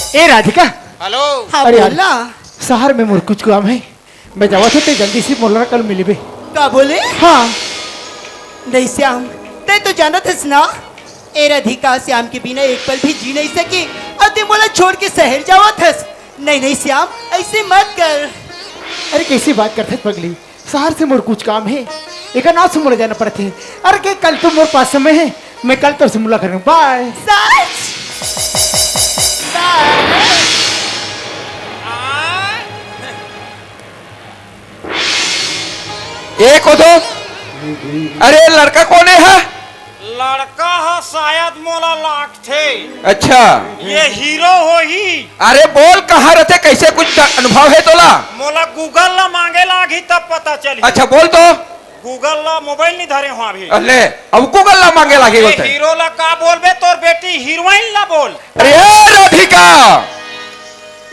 ए Radhika. Hello. हाँ अरे यार, बोला। शहर में मोर कुछ काम है, मैं जावा थे जल्दी से मोला कल मिलबे। का बोले? हाँ नहीं श्याम, ते तो जाना था ना, ए राधिका श्याम के बिना एक पल भी जी नहीं सकी और ते बोला छोड़ के शहर जावा था। नहीं नहीं श्याम, ऐसे मत कर। अरे कैसी बात करते पगली, शहर से मोर कुछ काम है, एक नाथ से मोला जाना पड़ते। अरे के कल तो मोर पास समय है, मैं कल तो से मुला करूँ। बाय। सच? बाय। एक हो दो। अरे लड़का कौन है? लड़का है शायद मोला लाख थे। अच्छा, ये हीरो हो ही। अरे बोल कहाँ रहते, कैसे कुछ अनुभव है तोला? मोला गूगल ला मांगे लागी तब पता चली। अच्छा बोल तो। गूगल ला मोबाइल नहीं धरे हुआ अभी। अरे अब गूगल ला मांगे लागे बोलते। हीरो ला का बोलबे, तोर बेटी हीरोइन ला बोल। अरे राधिका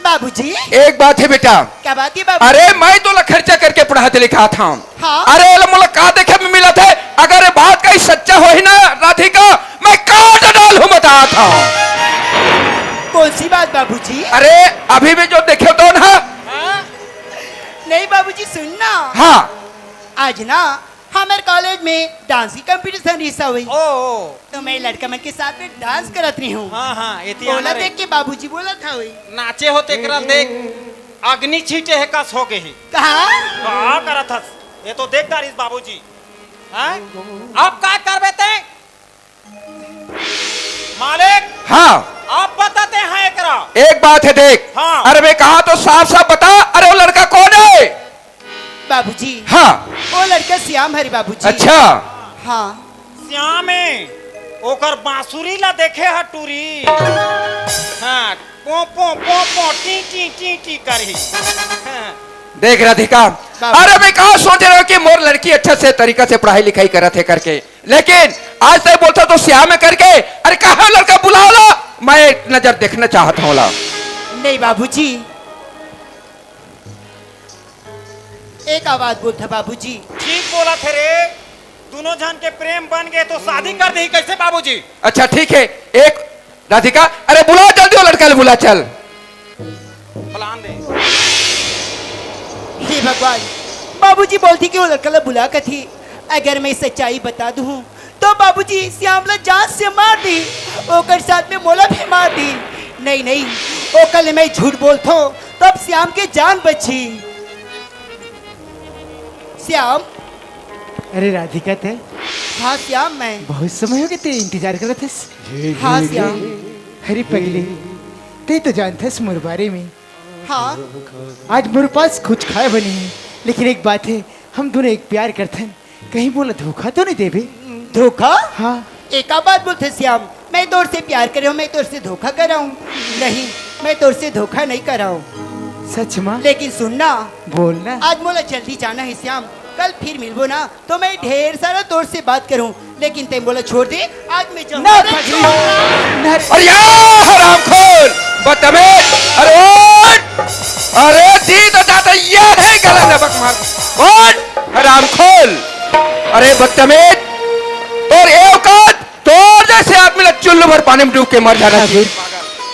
बाबूजी। एक बात है बेटा। क्या बात है बाबू? अरे मैं तो खर्चा करके पढ़ाते लिखा था। हाँ? अरे मुला का देखे में मिला था, अगर बात कहीं सच्चा हो ही ना राधिका, मैं काट डालूं बता था। कौन सी बात बाबूजी? अरे अभी भी जो देखे तो ना। नहीं बाबूजी सुनना। हाँ आज ना हमारे कॉलेज में डांस की कंपटीशन हिस्सा हुई। ओ तो मैं लड़का मन के साथ में डांस करत रही हूँ। हाँ हाँ एती बोला देख के बाबूजी बोला था हुई। नाचे होते करल देख, अग्नि छीटे है कस हो गए ही। कहा? का करत हस? ये तो देख दारिस बाबूजी। हैं? अब का करबे ते? मालिक। हाँ आप बताते हैं एकरा। एक बात है देख। हाँ। अरे मैं कहा तो साफ साफ बता, अरे वो लड़का कौन है? बाबूजी हाँ। वो लड़का श्याम हरी बाबूजी। अच्छा। हाँ। श्यामे ओकर बांसुरी ला देखे ह टूरी। हाँ पो पो पो पो टी टी टी टी करही। हाँ। देख राधिका, अरे मैं कहा सोच रहा हूँ कि मोर लड़की अच्छा से तरीका से पढ़ाई लिखाई करत है करके, लेकिन आज तक बोलता तो श्याम में करके। अरे कहा लड़का बुला ला, मैं नजर देखना चाहता हूँ। नहीं बाबूजी, एक आवाज बोलता बाबूजी। ठीक बोला थे रे, दोनों जन के प्रेम बन गए तो शादी कर दी कैसे बाबूजी? अच्छा ठीक है। एक राधिका, अरे बुला जल्दी, वो लड़का ले बुला चल। प्लान दे। हे भगवान, बाबूजी बोलती कि वो लड़का ला बुला कर थी। अगर मैं सच्चाई बता दूं तो बाबूजी श्यामला जान से मार दी, ओकर साथ में मोला भी मार दी। नहीं नहीं, ओ कल मैं झूठ बोलता हूँ तब श्याम के जान बची। श्याम। अरे राधिका थे। हाँ श्याम, मैं बहुत समय हो गया तेरे इंतजार कर रहे थे। हाँ श्याम। अरे पगली, ते तो जानते मोर बारे में। हाँ। आज मेरे पास कुछ खाए बनी है, लेकिन एक बात है, हम दोनों एक प्यार करते हैं, कहीं बोला धोखा तो नहीं देबे? धोखा? हाँ। एक बात बोलते श्याम, मैं तोर से प्यार कर रहा हूँ, मैं तोर से धोखा कर रहा हूँ? नहीं, मैं तोर से धोखा नहीं कर रहा हूँ। सच माँ? लेकिन सुनना, बोलना। आज मोला जल्दी जाना है श्याम, कल फिर मिलबो ना तो मैं ढेर सारा तोर से बात करूं, लेकिन ते बोला छोड़ दे, आज मैं जाऊंगा। अरे हरामखोर, बदतमीज, अरे अरे दी तो जाता ये है गला नमक मार। कौन हरामखोर? अरे बदतमीज, तोर औकात, तोर जैसे आदमी ला चुल्लू भर पानी में डूब के मर जाना चाहिए।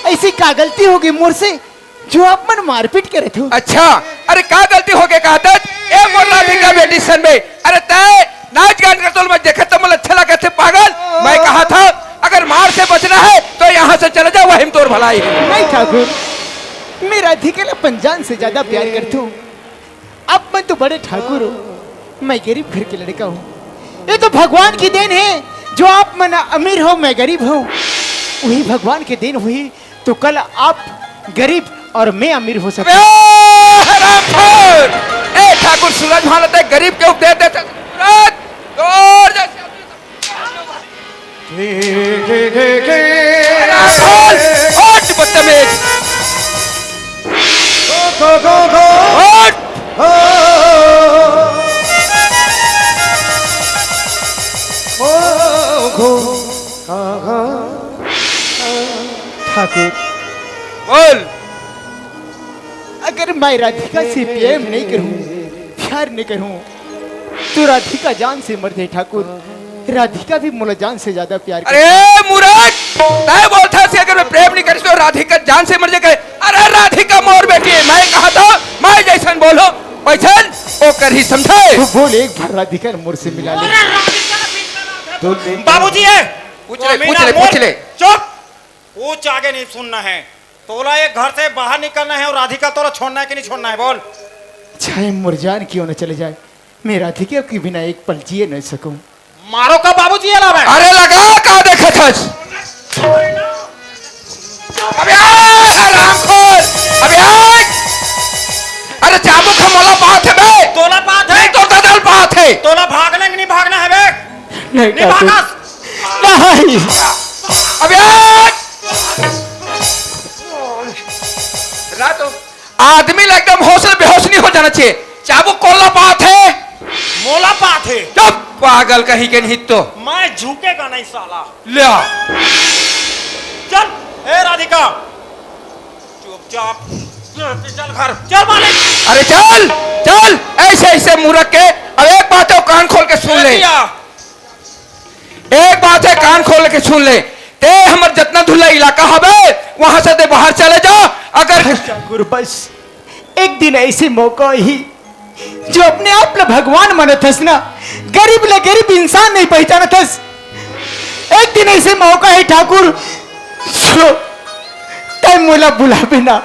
ऐसी क्या गलती हो गई मोर से जो आप मन मारपीट करे थे? अच्छा, अरे क्या गलती हो गया कहता ए मोर राधिका बेटी सन में? अरे तय नाच गान कर तो मैं देखा तो मुझे अच्छा लगा थे पागल। मैं कहा था अगर मार से बचना है तो यहाँ से चले जाओ, वही तोर भलाई है। नहीं ठाकुर, मैं राधिका ला पंजान से ज्यादा प्यार करता हूँ। अब मैं तो बड़े ठाकुर हूँ, मैं गरीब घर के लड़का हूँ। ये तो भगवान की देन है, जो आप मन अमीर हो मैं गरीब हूँ। वही भगवान की देन हुई तो कल आप गरीब और मैं अमीर हो सकता हूँ। ए ठाकुर सूरज भानते है, गरीब के उपदेश देते बदतमीज। ठाकुर बोल। अगर मैं राधिका से प्यार नहीं करूं तो राधिका जान से मर जाए ठाकुर। राधिका भी मोला जान से ज्यादा प्यार अरे मूर्ख, तय बोलता से अगर मैं प्रेम नहीं करी तो राधिका जान से मर जाए। अरे राधिका मोर बेटी है, मैं कहा था मैं जैसन बोलो वैसन ओ कर ही समझे। तू बोल एक बार राधिका मोर से मिला ले। तो बाबूजी है पूछ ले। चुप, पूछ आगे नहीं सुनना है। तोला एक घर से बाहर निकलना है और राधिका तोला छोड़ना है कि नहीं छोड़ना है, बोल। चाहे मुरझान क्यों न चले जाए, मैं राधिका के बिना एक पल जिए न सकूं। मारो का बाबूजी अलावा है। अरे लगा का देखा थस। अबे आराम खोल, अबे अरे चाबुक का मोला बात है बे। तोला बात है नहीं तो ददल बात है। तोला भागना कि नहीं भागना है बे? नहीं भागा। नहीं अबे रातो आदमी एकदम होश बेहोश नहीं हो जाना चाहिए। चाबुक कोला बात है, मोला बात है। चुप पागल कहीं के नहीं तो मैं झुकेगा नहीं साला। ले चल ए राधिका, चुपचाप चल घर चल मालिक। अरे चल चल, ऐसे ऐसे मूर्ख के। अब एक बात है कान खोल के सुन ले, एक बात है कान खोल के सुन ले। ते हमर जितना धुला इलाका हवे वहां से ते बाहर चले जाओ। अगर ठाकुर बस एक दिन ऐसे मौका ही जो अपने आप ला भगवान मानथस ना, गरीब ला गरीब इंसान नहीं पहचानथस। एक दिन ऐसे मौका है ठाकुर जो टाइम मोला बुलावे ना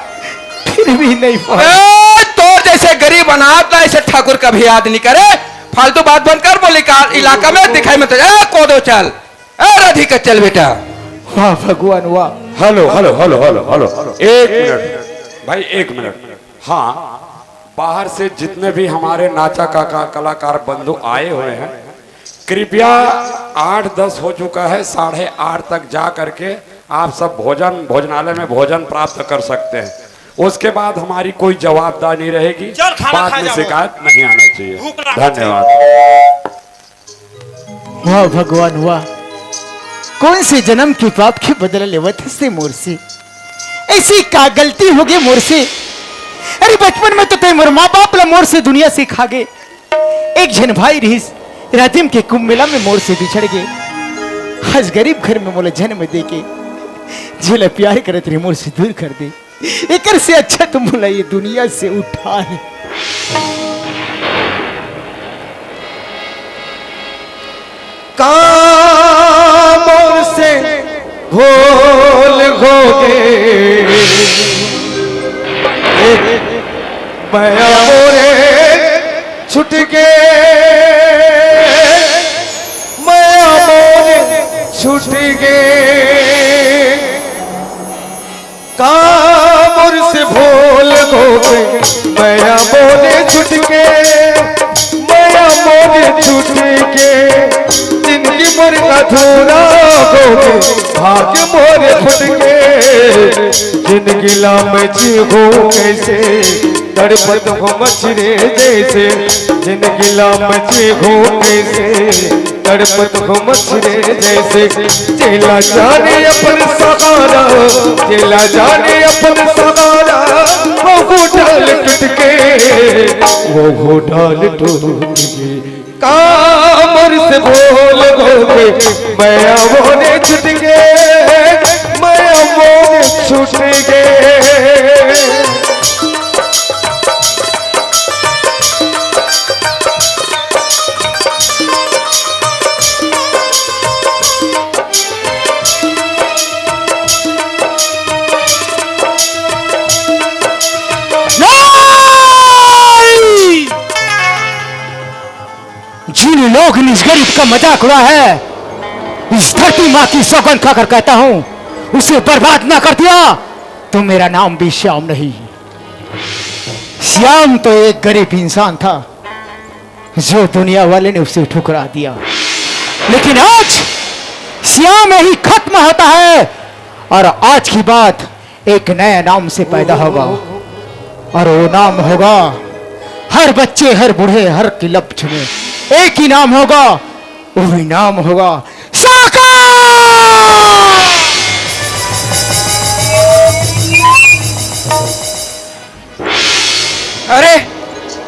फिर भी नहीं पहुंच। तो जैसे गरीब अनाथ ना ऐसे ठाकुर कभी याद नहीं करे। फालतू बात बंद कर, बोली इलाका में दिखाई मत कोदो चल। राधिका चल बेटा। वाह भगवान वाह। Hello hello hello hello hello, एक मिनट भाई, एक मिनट। हाँ, बाहर से जितने भी हमारे नाचा का कलाकार बंधु आए हुए हैं, कृपया 8-10 हो चुका है, 8:30 तक जा करके आप सब भोजनालय में भोजन प्राप्त कर सकते हैं। उसके बाद हमारी कोई जवाबदारी रहेगी, चल खाना बाद खा में जाओ। शिकायत नहीं आना चाहिए। भूख लगा धन्यवाद। वाह भगवान वाह, कौन से जन्म की पाप के बदला लेवत से मोर से ऐसी का गलती हो गई मोर से। अरे बचपन में तो ते मोर माँ बाप ला मोर से दुनिया से खा गए। एक जन भाई रहीस रातिम के कुंभ मेला में मोर से बिछड़ गए। आज गरीब घर में मोला जन्म दे के जिला प्यार करत रही मोर से दूर कर दे। एकर से अच्छा तुम मोला ये दुनिया से उठा है। कामों से भूल हो गए माया मोरे छुट गए, माया मोरे छुट गए। कामों से भूल हो गए माया मोरे छुट गए, माया मोरे छुट गए। जिंदगी मोर अधूरा हो गए, भाग्य मोरे फुट गए। जिंदगी लाम जीवो कैसे, तड़पत हो मछरे जैसे। जिंदगी लाम जीवो कैसे, तड़पत हो मछरे जैसे। चेला जाने अपन सहारा, चेला जाने अपन सहारा। वो ढाल टूट के, वो ढाल टूट के। कामर से बोल गए माया मोरे छूट गए, माया मोरे छूट गए। जिन लोग इस गरीब का मजाक उड़ा है, इस धरती माँ की सौगंध खाकर कहता हूं, उसे बर्बाद ना कर दिया तो मेरा नाम भी श्याम नहीं। श्याम तो एक गरीब इंसान था जो दुनिया वाले ने उसे ठुकरा दिया, लेकिन आज श्याम ही खत्म होता है और आज की बात एक नया नाम से पैदा होगा और वो नाम होगा, हर बच्चे हर बूढ़े हर किलब में एक ही नाम होगा, वही नाम होगा साका। अरे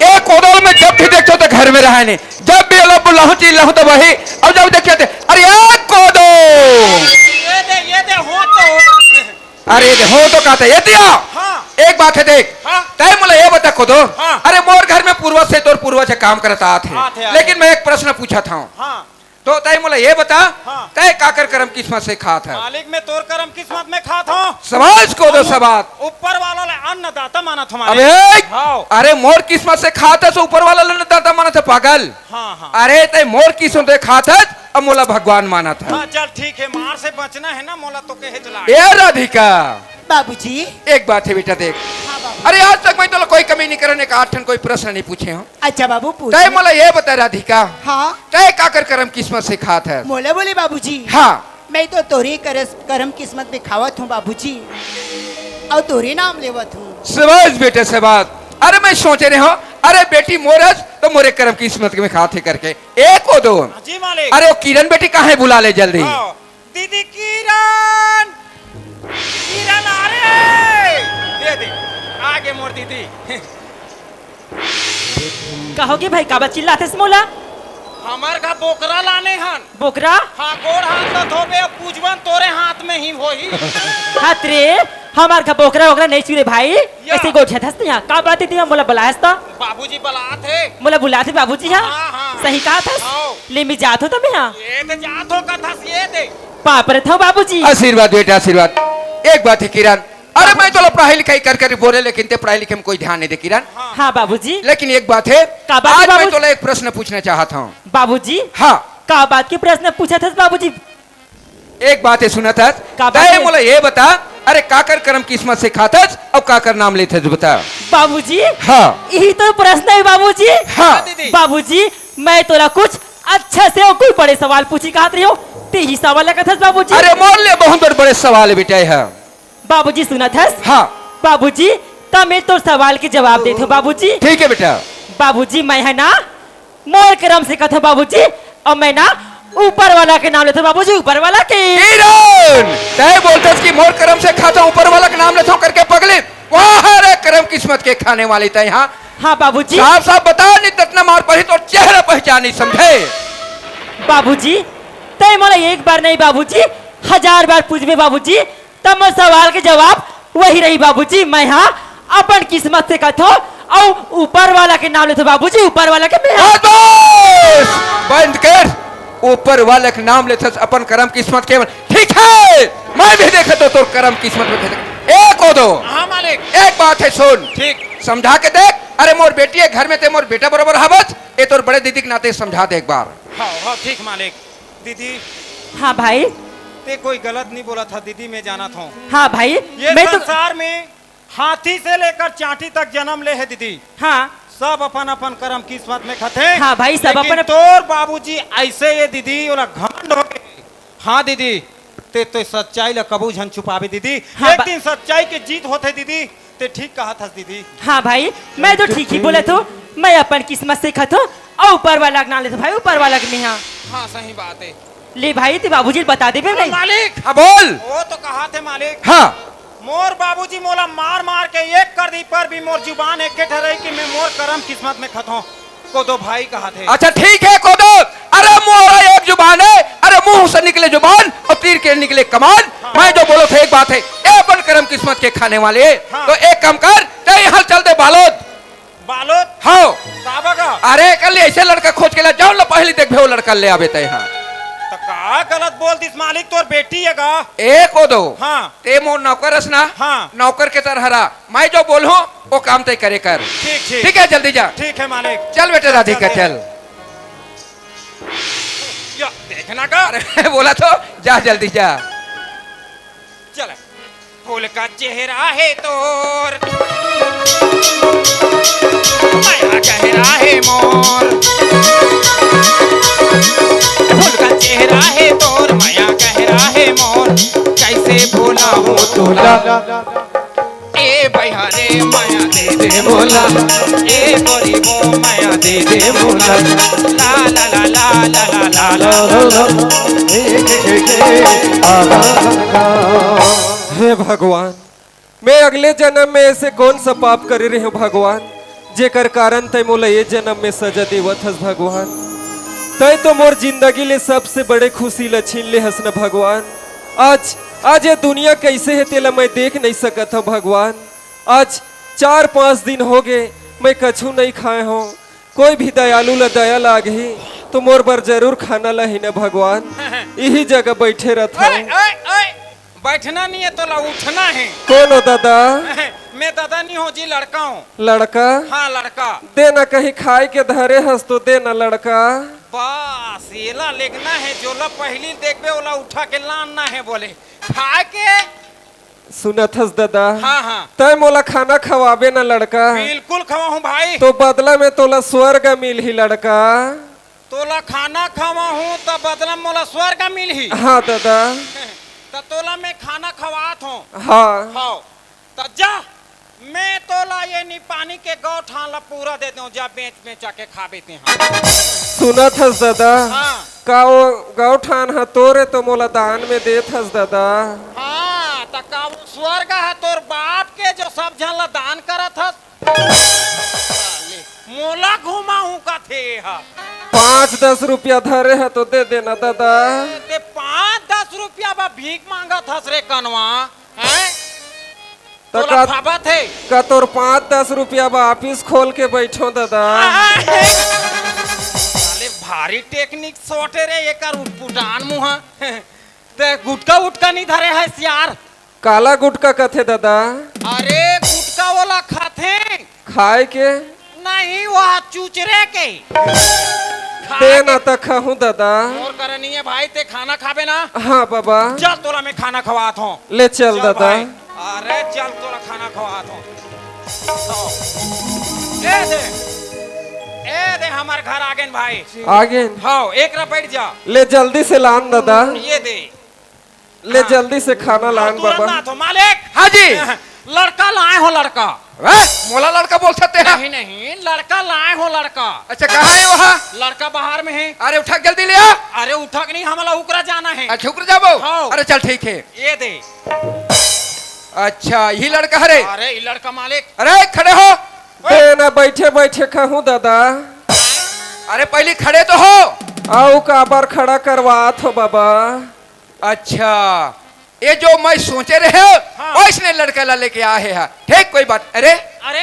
एक कोदल में जब भी देखो तो घर में रहा नहीं, जब भी अल्लाह बुलाहू चीज लाहू तो वही। अब जाओ देखिए दे। अरे यार कोदो, ये दे हो तो अरे दे हो तो कहते ये दिया। हाँ। एक बात है देख, हाँ। तय मुझे ये बता कोदो। हाँ। अरे मोर घर में पूर्वज से तो पूर्वज काम करता आते, थे, आते। लेकिन मैं एक प्रश्न पूछा था, हाँ तो तय मुझे ये बता, हाँ। तय काकर कर्म किस्मत से खा था? मालिक में तोर करम किस्मत में खात हो। समाज को दो सबात। ऊपर वाला ले अन्नदाता माना तुम्हारे। अबे हाँ। अरे मोर किस्मत से खाता तो ऊपर वाला लेने दाता माना था पागल। हाँ हाँ अरे तय मोर किस्मत से खाता अब मोला भगवान माना था। हाँ चल ठीक है, मार से बचना है ना, मोला तो कहे चला। ए राधिका, बाबूजी। एक बात है बेटा देख, हाँ बाबू। अरे आज तक मैं तो कोई कमी नहीं करने का आठन कोई प्रश्न नहीं पूछे हूँ। अच्छा बाबू पूछ। तय मोला ये बता राधिका, हाँ तय काकर कर्म किस्मत से खात है? मोला बोले बाबूजी। हाँ मैं तो तोरी करम किस्मत में खावत हूँ बाबूजी, और तोरी नाम लेवत हूँ। सबाज बेटे सबाज। अरे मैं सोच रहे हो, अरे बेटी मोरस तो मोरे कर्म किस्मत में खाते करके एक हो दो। जी मालिक। अरे वो किरण बेटी कहाँ है, बुला ले जल्दी। हाँ। दीदी किरण, किरण आ रे। ये दे आगे मोर दीदी। कहोगे भाई काबा चिल्लाते मोला? हमार का बोकरा लाने हन। बोकरा हाँ गोड़ हाथ तो धोबे, अब पूजवन तोरे हाथ में ही होई। हाथ रे, हमार का बोकरा वोकरा नहीं छुरे भाई। ऐसे गोठे थस यहाँ का बात थी, मोला बुलाया था। बाबूजी बुला थे। मोला बुलाए थे बाबूजी यहाँ। हाँ, हाँ। सही कहा था। हाँ। ले मैं जात हो तब यहाँ ये दे जातो का थस, ये दे। पाप रे था बाबूजी। आशीर्वाद बेटा आशीर्वाद। एक बात है किरण, अरे मैं तो पढ़ाई लिखाई कर कर बोले, लेकिन ते पढ़ाई लिखाई में कोई ध्यान नहीं दे किरण। हाँ बाबूजी। लेकिन एक बात है, का बात है आज मैं बाबूजी? तो एक प्रश्न पूछना चाहता हूँ। बाबूजी हाँ का बात के प्रश्न पूछा था बाबूजी? एक बात है सुना था, का बात तय है? बोला ये बता, अरे काकर कर्म किस्मत से खाता अब काकर नाम लेते बता। बाबूजी हाँ यही तो प्रश्न है बाबूजी। हाँ दीदी। बाबूजी मैं तोरा कुछ अच्छा से और कोई बड़े सवाल पूछी कहत रही हो, ते ही सवाल का था बाबूजी। अरे मोर ले बहुत बड़े बड़े सवाल है बेटा है। बाबूजी सुना था। हाँ बाबूजी तब मैं तो सवाल के जवाब देते हो बाबूजी। ठीक है बेटा। बाबूजी मैं है ना मोर करम से कथा बाबूजी, और मैं ना ऊपर वाला के नाम लेता हूँ बाबूजी, ऊपर वाला के। किरण तय बोलते कि मोर कर्म से खाता हूँ, ऊपर वाला का नाम लेता हूँ करके पगले वहाँ रे कर्म किस्मत के खाने वाले तय यहाँ। हाँ बाबूजी। साफ साफ बता, नहीं ततना मार पड़ी तो चेहरा पहचान नहीं समझे। बाबूजी तय मोला एक बार नहीं बाबूजी, 1000 बार पूछबे बाबूजी, तब मैं सवाल के जवाब वही रही बाबूजी। मैं यहाँ अपन किस्मत से कथो और ऊपर वाला के नाम लेते बाबूजी, ऊपर वाला के मैं बस बंद कर, ऊपर वाले का नाम लेते अपन कर्म किस्मत के। ठीक है मैं भी देखा तो कर्म किस्मत में एक हो दो। हाँ मालिक। एक बात है सुन, ठीक। समझा के देख। अरे मोर बेटी है घर में, ते मोर बेटा बरोबर हवत, ये तोर बड़े दीदी के नाते समझा दे एक बार। हाँ हाँ ठीक मालिक। दीदी हाँ भाई। ते कोई गलत नहीं बोला था दीदी, मैं जाना था। हाँ भाई ये मैं तो संसार में हाथी से लेकर चांटी तक जन्म ले है दीदी, हाँ सब अपन अपन कर्म किस्मत में खते। हाँ भाई, सब लेकिन अपन- तोर बाबूजी ऐसे ये दीदी ओला घमंड हो गए। हाँ दीदी ते तो सच्चाई ला कबू झन छुपावे दीदी। हाँ, एक दिन सच्चाई की जीत होते दीदी, ते ठीक कहा था दीदी। हाँ भाई मैं तो ठीक ही बोला तो, मैं अपन किस्मत से खतो और ऊपर वाला के नाम लेता भाई, ऊपर वाला के मैं। हाँ हाँ सही बात है। ले भाई ते बाबूजी बता दे नहीं। मालिक हाँ बोल। वो तो कहा थे मालिक, हाँ मोर बाबूजी मोला मार मार के एक कर दी, पर भी मोर जुबान एक के ठहराई कि मैं मोर कर्म किस्मत में खतो को दो भाई कहा थे। अच्छा ठीक है कोदो, अरे मोरा एक जुबान है, अरे मुंह से निकले जुबान और तीर के निकले कमान। हाँ। मैं जो बोलो थे एक बात है, ये अपन कर्म किस्मत के खाने वाले हैं। हाँ। तो एक काम कर, ते यहाँ चल दे बालोद। बालोद हाँ साबा का अरे कल ऐसे लड़का खोज के ला जाओ, लो पहले देख वो लड़का ले आवे ते यहाँ। तो का गलत बोल दिस मालिक, तोर बेटी है गा। एक हो दो। हाँ ते मोर नौकर हस ना। हाँ। नौकर के तरह हरा, मैं जो बोलूं वो काम तय करे कर। ठीक ठीक ठीक है जल्दी जा। ठीक है मालिक। चल बेटे राधिका चल। या देखना का। अरे बोला तो जा जल्दी जा। चल फूल का चेहरा है तोर, माया कह रहा है मोर। फूल का चेहरा है तोर, माया कह रहा है मोर। कैसे भूला हूँ तोला, ए भैया रे माया दे दे बोला, ए गोरी वो माया दे दे बोला। ला ला ला ला ला ला ला ला। हे भगवान, मैं अगले जन्म में ऐसे कौन सा पाप कर रही हूँ भगवान, जेकर कारण तय मोला ये जन्म में सजा देवत हस भगवान। तय तो मोर जिंदगी ले सबसे बड़े खुशी ल छीन ले हसन भगवान। आज ये दुनिया कैसे है तेला मैं देख नहीं सकत हूँ भगवान। आज 4-5 दिन हो गए मैं कछु नहीं खाए हूँ। कोई भी दयालु ल दया लागे तो मोर बर जरूर खाना ला ही न भगवान। यही जगह बैठे रहता ओए, हूँ। ओए, ओए, बैठना नहीं है तो ला उठना है। कौन हो दादा? मैं दादा नहीं हूँ जी, लड़का हूँ। लड़का? हाँ लड़का। देना कहीं खाए के धरे हंस तो देना लड़का। बस येला लेगना है, जोला पहली देखबे ओला उठा के लाना है बोले खा के। सुनत हस दादा? हाँ हाँ तय मोला खाना खवाबे न लड़का। बिल्कुल खवा हूँ भाई। तो बदला में तोला स्वर्ग मिल ही लड़का। तोला खाना खवा हूँ तो बदला मोला स्वर्ग मिल ही। हाँ दादा। तो तोला मैं खाना खवात हूँ। हाँ हाँ तो जा, मैं तोला ये नी पानी के गौ ठान ला पूरा दे दूँ, जा बेच बेच के खा बेते हैं। सुनत हस दादा? हाँ का वो गौ ठान हा तोरे तो मोला दान में देत हस दादा। हाँ तो का वो स्वर्ग है तोर बाप के जो सब जन ला दान करत हस। मोला घुमा हूँ का थे हा। 5-10 रुपया धरे है तो दे देना दादा। ते 5-10 रुपया बा भीख मांगत हस रे कनवा हैं? तो तोला फाबा थे का तोर 5-10 रुपया बा ऑफिस खोल के बैठो दादा। साले भारी टेक्निक सोटे रे ये कर पुटान मुहा। ते गुटका उटका नहीं धरे है यार। काला गुटका कथे दादा? अरे गुटका वाला खाते खाए के? नहीं वह चूचरे के देना तक खाऊं दादा। और करनी है भाई, ते खाना खाबे ना। हाँ बाबा। चल तोला मैं खाना खवात हूँ। ले चल दादा। भाई। अरे चल तोला खाना खवात हूँ। ए दे हमार घर आ गए भाई। आगे हाँ एक रा बैठ जा। ले जल्दी से लान दादा। ये दे ले जल्दी से खाना लान तुरंत बाबा। ना तो मालिक। हाँ जी। लड़का लाए हो लड़का। मोला लड़का बोल सकते हैं? नहीं नहीं लड़का लाए हो लड़का। अच्छा कहाँ है वहाँ? लड़का बाहर में है। अरे उठा जल्दी ले आ। अरे उठा के नहीं, हमारा उकरा जाना है। अच्छा उतर जाबो। हाँ। अरे चल ठीक है। ये दे। अच्छा यही लड़का है रे? अरे ये लड़का मालिक। अरे खड़े हो। देना बैठे बैठे खाऊं दादा। अरे पहले खड़े तो हो। आओ काबर खड़ा करवात हो बाबा। अच्छा ये जो मैं सोचे रहे हो हाँ। वो इसने लड़का ला लेके आए हैं। ठीक कोई बात। अरे अरे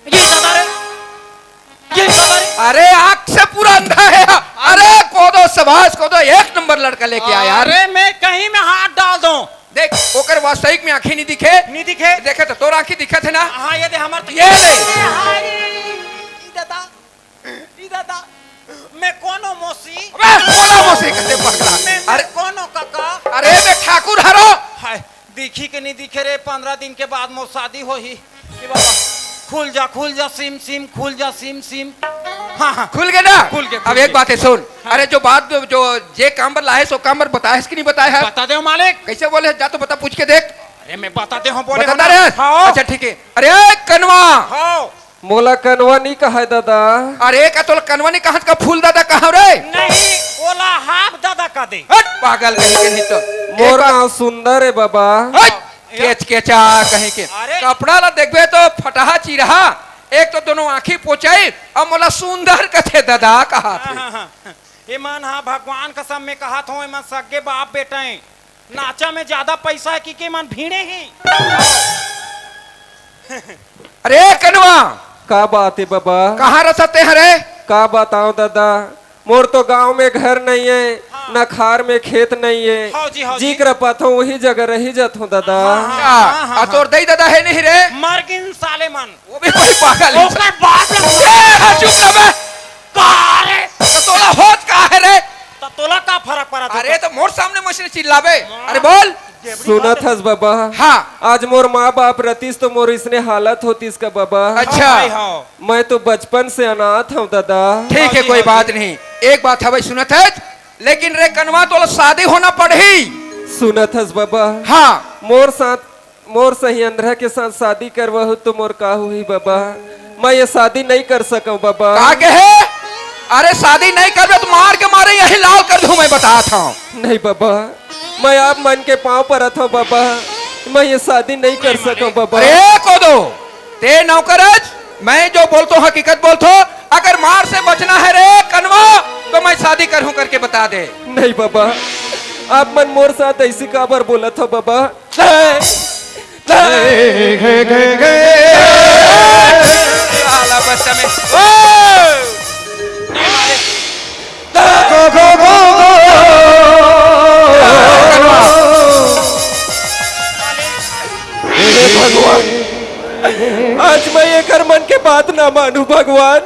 ये दादा रे, ये दादा रे। अरे आंख से पूरा अंधा है। अरे कोदो सबास कोदो एक नंबर लड़का लेके आया यार। अरे मैं कहीं में हाथ डाल दूं। देख ओकर वास्तविक में आंखें नहीं दिखे। नहीं दिखे। देखे तो तोर आंखें दिखत है ना। हाँ ये दे हमार तो। ये ले। ई दादा मैं कोनो मोसी। बोला मोसे कहते पकड़ा। मैं अरे कोनो काका। अरे बे ठाकुर हरो। हाय दिखी के नहीं दिखे रे, 15 दिन के बाद मोर शादी हो ही। कि बाबा खुल जा सिम सिम खुल जा सिम सिम। हाँ हाँ खुल गए ना? खुल गए, अब खुल एक गए। बात है सुन। अरे जो बात जो जे कामबर लाए सो कामबर बताया है कि नहीं बताया है? बता दे मालिक। कैसे बोले जा तो बता पूछ के देख। अरे मैं बताते हूँ बोले बताता रहे? हाँ अच्छा ठीक है। अरे कनवा। हाँ मोला कनवा नहीं कहा है दादा। अरे का तो कनवा नहीं कहा का फूल दादा कहा रे? नहीं ओला हाफ दादा का दे। हट पागल कहीं के नहीं तो। मोर गाँव सुंदर है बाबा। हट केच केचा कहीं के। अरे। कपड़ा ला देखबे तो फटाहा चिरहा। एक तो दोनों आंखी पोचाई और मोला सुंदर कथे दादा कहा थे। ईमान हाँ भगवान कसम में कहा था ईमान सगे बाप बेटा है। नाचा में ज्यादा पैसा है कि ईमान भीड़े हैं। अरे कनवा का बात है बाबा? कहाँ रसते हैं रे? का बताओ दादा, मोर तो गांव में घर नहीं है। हाँ। न खार में खेत नहीं है। हाँ जी। जिक्र पाथो वही जगह रही जात हूँ दादा। हाँ, तोर दई दादा है नहीं रे? मरगिन साले मन वो भी कोई पागल है। ओकर बाप चुप ना बे। कारे तोला होत का है रे? तो तोला का फर्क पड़ा? अरे तो मोर सामने मशीन चिल्लाबे। अरे बोल। सुनत हस बाबा। हाँ आज मोर माँ बाप रतीस तो मोर इसने हालत होती इसका बाबा। अच्छा मैं तो बचपन से अनाथ हूँ दादा। ठीक है कोई बात नहीं। एक बात है भाई सुनत है, लेकिन रे कनवा तो शादी होना पड़ी। सुनत हस बाबा। हाँ मोर सही अंधरा के साथ शादी करवाहू तो मोर का हुई बाबा। मैं ये शादी नहीं कर सकूं बाबा। का कहे? अरे शादी नहीं कर तो मार के मारे यही लाल कर दूं मैं बता था। नहीं बाबा, मैं आप मन के पाँव पर था बाबा। मैं ये शादी नहीं कर सकूं बाबा। अरे को दो ते नौकरज मैं जो बोलता हूँ हकीकत बोलता हूँ। अगर मार से बचना है रे कनवा तो मैं शादी करूँ करके बता दे। नहीं बाबा, आप मन मोर साथ ऐसी काबर बोला था बाबा। आला बच्चा में आज मैं एक मन के बात ना मानू भगवान,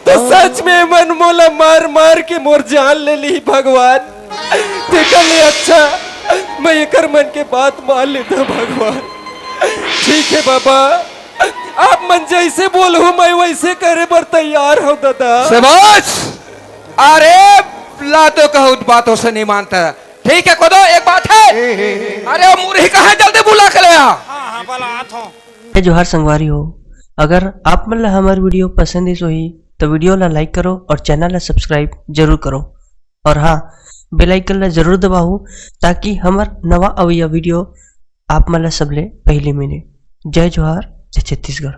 तो सच में मन मोला मार मार के मोर जान ले ली भगवान। देखा ले अच्छा मैं एक मन के बात मान लेता भगवान। ठीक है बाबा, आप मन जैसे बोलो मैं वैसे करे पर तैयार हूँ दादा। समझ? अरे लातो कहो बातों से नहीं मानता। ठीक है कोदो, एक बात है। अरे वो मुरही कहाँ, जल्दी बुला के ले आ। हाँ बोला आत हो। जोहार संगवारी हो, अगर आप मन ला हमार वीडियो पसंद है सोही तो वीडियो ला लाइक करो और चैनल ला सब्सक्राइब जरूर करो। और हाँ, बेल आइकन ला जरूर दबाओ ताकि हमार नवा अवैया वीडियो आप मन ला सबले पहले मिले। जय जोहार, जय छत्तीसगढ़।